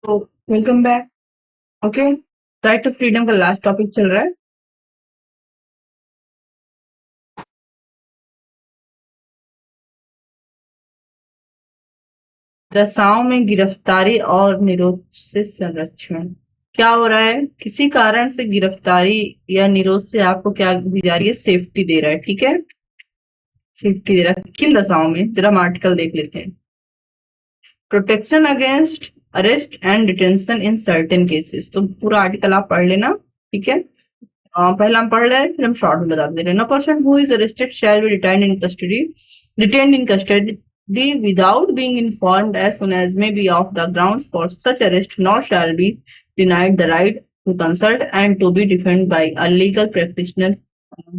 तो welcome back. Okay, right to freedom का last topic चल रहा है। दशाओं में गिरफ्तारी और निरोध से संरक्षण। क्या हो रहा है? किसी कारण से गिरफ्तारी या निरोध से आपको क्या दी जा रही है? सेफ्टी दे रहा है। ठीक है, सेफ्टी दे रहा है। किन दशाओं में? जरा हम आर्टिकल देख लेते हैं। Protection against arrest and detention in certain cases. तो पूरा आर्टिकल आप पढ़ लेना। ठीक है, पहला हम पढ़ रहे हैं, फिर हम शॉर्ट में बता दे रहे हैं। No person who is arrested shall be detained in custody without being informed as soon as may be of the grounds for such arrest, nor shall be denied the right to consult and to be defended by a legal practitioner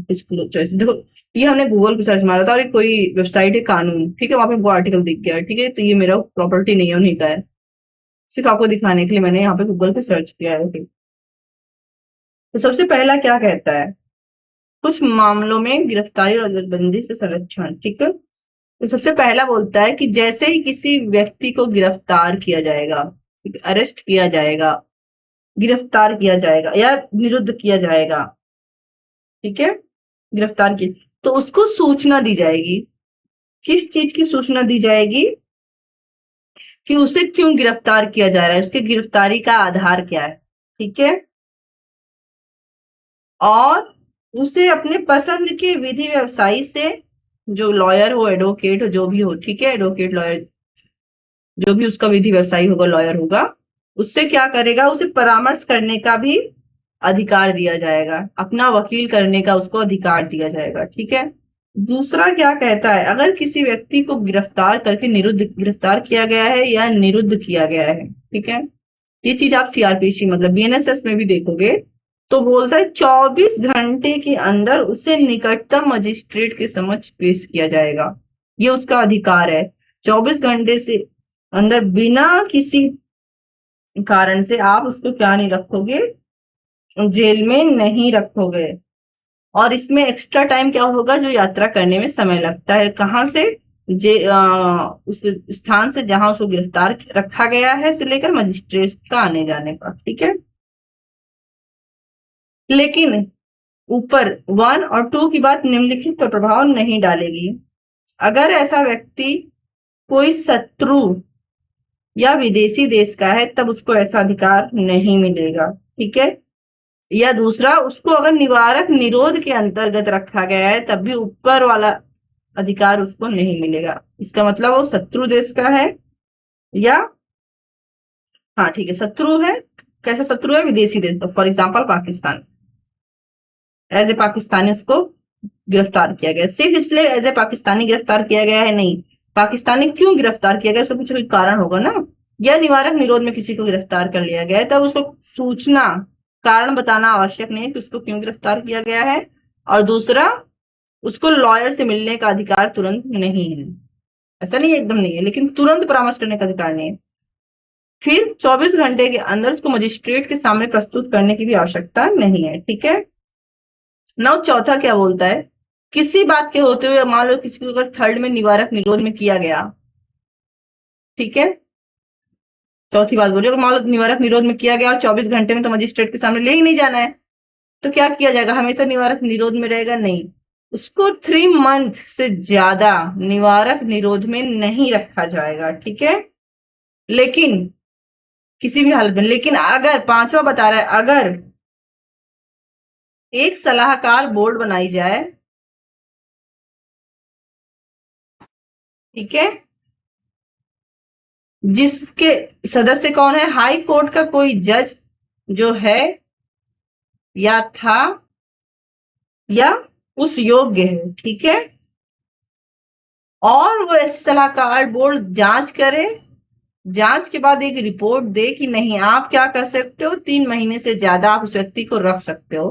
his choice। देखो, ये हमने Google पे search मारा था और कोई website है कानून, ठीक है, वहां पे वो आर्टिकल दिख गया। ठीक है, तो ये मेरा प्रॉपर्टी नहीं है, उन्हीं का है। सिर्फ आपको दिखाने के लिए मैंने यहाँ पे गूगल पे सर्च किया है। Okay। तो सबसे पहला क्या कहता है? कुछ मामलों में गिरफ्तारी और नजरबंदी से संरक्षण। ठीक है, तो सबसे पहला बोलता है कि जैसे ही किसी व्यक्ति को गिरफ्तार किया जाएगा, अरेस्ट किया जाएगा, गिरफ्तार किया जाएगा या निरुद्ध किया जाएगा, ठीक है, गिरफ्तार की, तो उसको सूचना दी जाएगी। किस चीज की सूचना दी जाएगी? कि उसे क्यों गिरफ्तार किया जा रहा है, उसके गिरफ्तारी का आधार क्या है। ठीक है, और उसे अपने पसंद के विधि व्यवसायी से, जो लॉयर हो, एडवोकेट हो, जो भी हो, ठीक है, एडवोकेट, लॉयर, जो भी उसका विधि व्यवसायी होगा, लॉयर होगा, उससे क्या करेगा? उसे परामर्श करने का भी अधिकार दिया जाएगा, अपना वकील करने का उसको अधिकार दिया जाएगा। ठीक है, दूसरा क्या कहता है? अगर किसी व्यक्ति को गिरफ्तार करके गिरफ्तार किया गया है या निरुद्ध किया गया है, ठीक है, ये चीज आप सीआरपीसी मतलब बीएनएसएस में भी देखोगे, तो बोलता है 24 घंटे के अंदर उसे निकटतम मजिस्ट्रेट के समक्ष पेश किया जाएगा। ये उसका अधिकार है। 24 घंटे से अंदर बिना किसी कारण से आप उसको क्या नहीं रखोगे? जेल में नहीं रखोगे। और इसमें एक्स्ट्रा टाइम क्या होगा? जो यात्रा करने में समय लगता है, कहाँ से उस स्थान से जहां उसको गिरफ्तार रखा गया है से लेकर मजिस्ट्रेट का आने जाने का। ठीक है, लेकिन ऊपर 1 और 2 की बात निम्नलिखित पर प्रभाव नहीं डालेगी। अगर ऐसा व्यक्ति कोई शत्रु या विदेशी देश का है, तब उसको ऐसा अधिकार नहीं मिलेगा। ठीक है, या दूसरा, उसको अगर निवारक निरोध के अंतर्गत रखा गया है, तब भी ऊपर वाला अधिकार उसको नहीं मिलेगा। इसका मतलब वो शत्रु देश का है या, हाँ ठीक है, शत्रु है। कैसा शत्रु है? विदेशी देश, तो for example Pakistan, as a Pakistani उसको गिरफ्तार किया गया। सिर्फ इसलिए एज ए पाकिस्तानी गिरफ्तार किया गया है नहीं, पाकिस्तानी क्यों गिरफ्तार किया गया, उसका पीछे कोई कारण होगा ना। या निवारक निरोध में किसी को गिरफ्तार कर लिया गया है, तब उसको सूचना, कारण बताना आवश्यक नहीं है कि उसको क्यों गिरफ्तार किया गया है। और दूसरा, उसको लॉयर से मिलने का अधिकार तुरंत नहीं है। ऐसा नहीं है, एकदम नहीं है, लेकिन तुरंत परामर्श करने का अधिकार नहीं है। फिर 24 घंटे के अंदर उसको मजिस्ट्रेट के सामने प्रस्तुत करने की भी आवश्यकता नहीं है। ठीक है, नौ चौथा क्या बोलता है? किसी बात के होते हुए, मान लो किसी को अगर थर्ड में निवारक निरोध में किया गया, ठीक है, चौथी बात बोलिए, अगर मान लो निवारक निरोध में किया गया और 24 घंटे में तो मजिस्ट्रेट के सामने ले ही नहीं जाना है, तो क्या किया जाएगा? हमेशा निवारक निरोध में रहेगा? नहीं, उसको 3 मंथ से ज्यादा निवारक निरोध में नहीं रखा जाएगा। ठीक है, लेकिन किसी भी हालत में, लेकिन अगर, पांचवा बता रहा है, अगर एक सलाहकार बोर्ड बनाई जाए, ठीक है, जिसके सदस्य कौन है? हाई कोर्ट का कोई जज जो है या था या उस योग्य है, ठीक है, और वो ऐसे सलाहकार बोर्ड जांच करे, जांच के बाद एक रिपोर्ट दे कि नहीं, आप क्या कर सकते हो, 3 महीने से ज्यादा आप उस व्यक्ति को रख सकते हो,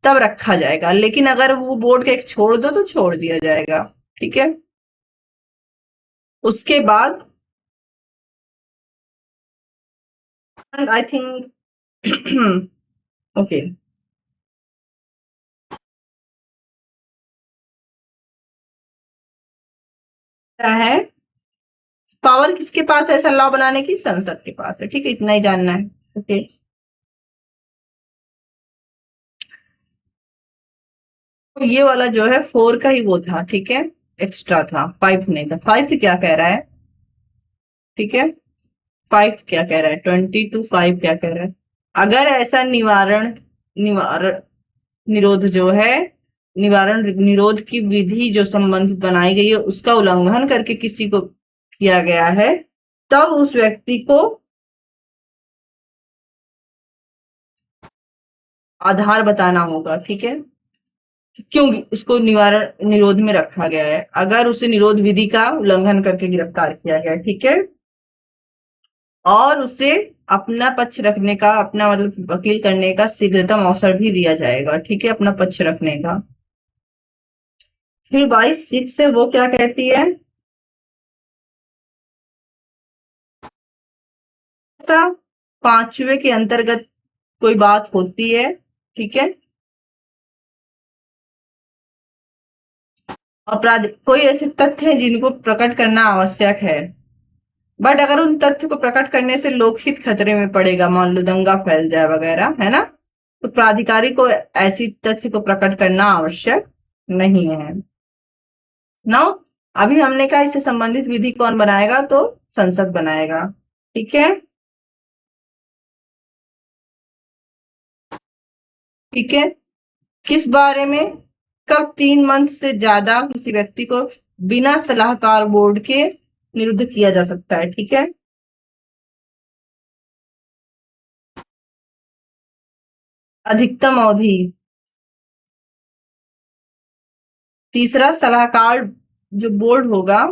तब रखा जाएगा। लेकिन अगर वो बोर्ड का एक छोड़ दो तो छोड़ दिया जाएगा। ठीक है, उसके बाद आई थिंक ओके, है पावर किसके पास है ऐसा लॉ बनाने की? संसद के पास है। ठीक है, इतना ही जानना है। ओके, तो ये वाला जो है 4 का ही वो था, ठीक है, एक्स्ट्रा था, 5 नहीं था। 5 क्या कह रहा है? ठीक है, 5 क्या कह रहा है? 20 to 5 क्या कह रहा है? अगर ऐसा निवारण निरोध जो है, निवारण निरोध की विधि जो संबंधित बनाई गई है उसका उल्लंघन करके किसी को किया गया है, तब उस व्यक्ति को आधार बताना होगा। ठीक है, क्यों उसको निवारण निरोध में रखा गया है? अगर उसे निरोध विधि का उल्लंघन करके गिरफ्तार किया गया है, ठीक है, और उसे अपना पक्ष रखने का, अपना मतलब वकील करने का शीघ्रतम अवसर भी दिया जाएगा। ठीक है, अपना पक्ष रखने का। फिर 22(6) से वो क्या कहती है? ऐसा 5वें के अंतर्गत कोई बात होती है, ठीक है, अपराध कोई ऐसे तथ्य हैं जिनको प्रकट करना आवश्यक है, बट अगर उन तथ्य को प्रकट करने से लोकहित खतरे में पड़ेगा, मान लो दंगा फैल जाए वगैरह, है ना, तो प्राधिकारी को ऐसी तथ्य को प्रकट करना आवश्यक नहीं है। नाउ अभी हमने कहा इससे संबंधित विधि कौन बनाएगा? तो संसद बनाएगा। ठीक है, ठीक है, किस बारे में? कब 3 मंथ से ज्यादा किसी व्यक्ति को बिना सलाहकार बोर्ड के निरुद्ध किया जा सकता है? ठीक है, अधिकतम अवधि। तीसरा, सलाहकार जो बोर्ड होगा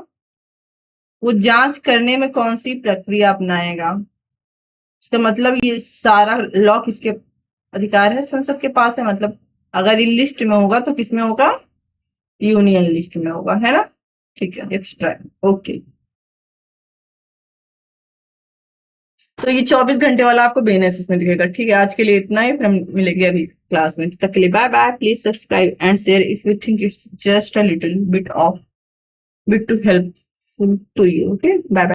वो जांच करने में कौन सी प्रक्रिया अपनाएगा? इसका मतलब ये सारा लॉ किसके अधिकार है? संसद के पास है। मतलब अगर ये लिस्ट में होगा तो किस में होगा? यूनियन लिस्ट में होगा, है ना। ठीक है, एक्स्ट्रा। ओके, तो ये 24 घंटे वाला आपको बेनिफिट में दिखेगा। ठीक है, आज के लिए इतना ही, फिर हम मिलेंगे अगली क्लास में। तब तक के लिए bye bye. Please subscribe and share if you think it's just a little bit to helpful to you. Okay, bye bye.